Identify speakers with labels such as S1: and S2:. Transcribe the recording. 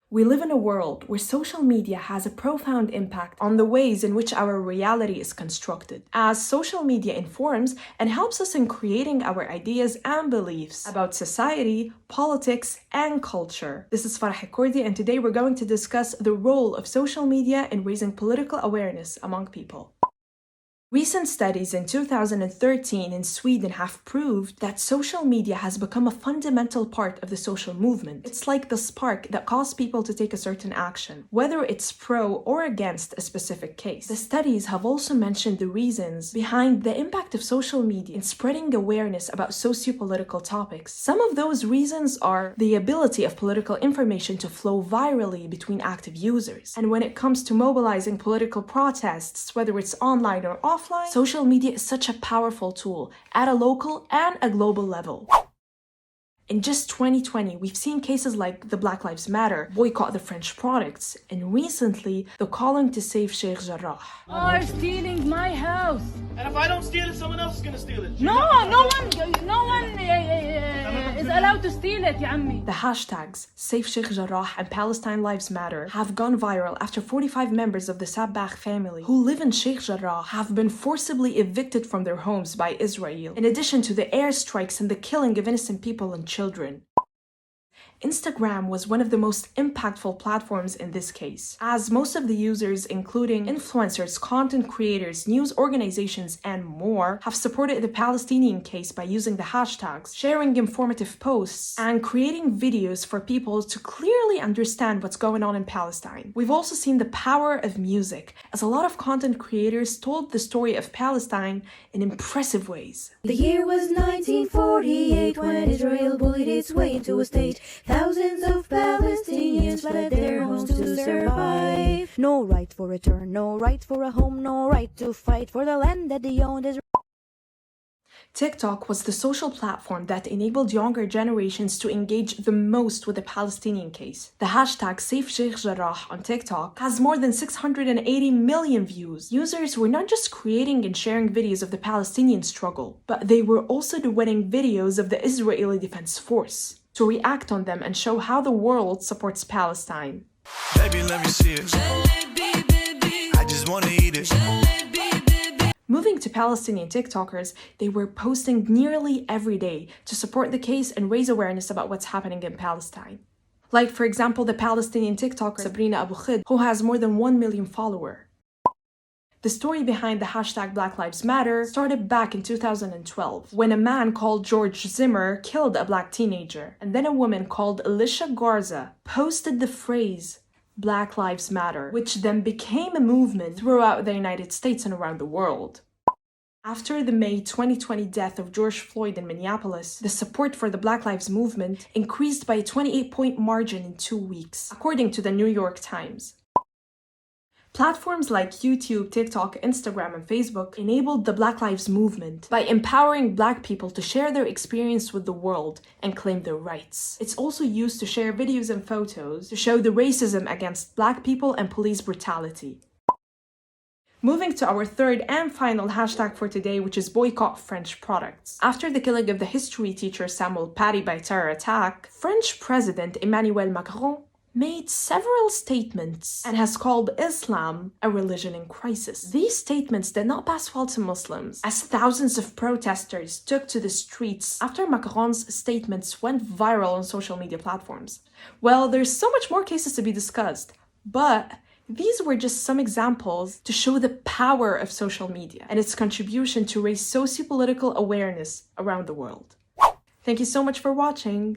S1: We live in a world where social media has a profound impact on the ways in which our reality is constructed, as social media informs and helps us in creating our ideas and beliefs about society, politics, and culture. This is Farah Kordi, and today we're going to discuss the role of social media in raising political awareness among people. Recent studies in 2013 in Sweden have proved that social media has become a fundamental part of the social movement. It's like the spark that caused people to take a certain action, whether it's pro or against a specific case. The studies have also mentioned the reasons behind the impact of social media in spreading awareness about socio-political topics. Some of those reasons are the ability of political information to flow virally between active users. And when it comes to mobilizing political protests, whether it's online or offline, social media is such a powerful tool at a local and a global level. In just 2020, we've seen cases like the Black Lives Matter, boycott the French products, and recently, the calling to save Sheikh Jarrah.
S2: Are stealing my house.
S3: And if I don't steal it, someone else is gonna steal it.
S2: No one is allowed to steal it, ya ammi.
S1: The hashtags Save Sheikh Jarrah and Palestine Lives Matter have gone viral after 45 members of the Sabbagh family who live in Sheikh Jarrah have been forcibly evicted from their homes by Israel, in addition to the airstrikes and the killing of innocent people and children. Instagram was one of the most impactful platforms in this case, as most of the users, including influencers, content creators, news organizations, and more, have supported the Palestinian case by using the hashtags, sharing informative posts, and creating videos for people to clearly understand what's going on in Palestine. We've also seen the power of music, as a lot of content creators told the story of Palestine in impressive ways.
S4: The year was 1948 when Israel bullied its way into a state. Thousands of Palestinians fled their homes to survive. No right for return, no right for a home, no right to fight for the land that they owned.
S1: TikTok was the social platform that enabled younger generations to engage the most with the Palestinian case. The hashtag Save Sheikh Jarrah on TikTok has more than 680 million views. Users were not just creating and sharing videos of the Palestinian struggle, but they were also doing videos of the Israeli Defense Force to react on them and show how the world supports Palestine.
S5: Baby, let me see it. I just wanna eat it.
S1: Moving to Palestinian TikTokers, they were posting nearly every day to support the case and raise awareness about what's happening in Palestine. Like, for example, the Palestinian TikToker Sabrina Abu Khid, who has more than 1 million followers. The story behind the hashtag Black Lives Matter started back in 2012, when a man called George Zimmer killed a black teenager, and then a woman called Alicia Garza posted the phrase Black Lives Matter, which then became a movement throughout the United States and around the world. After the May 2020 death of George Floyd in Minneapolis, the support for the Black Lives Movement increased by a 28-point margin in 2 weeks, according to the New York Times. Platforms like YouTube, TikTok, Instagram, and Facebook enabled the Black Lives Movement by empowering Black people to share their experience with the world and claim their rights. It's also used to share videos and photos to show the racism against Black people and police brutality. Moving to our third and final hashtag for today, which is boycott French products. After the killing of the history teacher Samuel Paty by terror attack, French President Emmanuel Macron made several statements and has called Islam a religion in crisis. These statements did not pass well to Muslims, as thousands of protesters took to the streets after Macron's statements went viral on social media platforms. Well, there's so much more cases to be discussed, but these were just some examples to show the power of social media and its contribution to raise socio-political awareness around the world. Thank you so much for watching.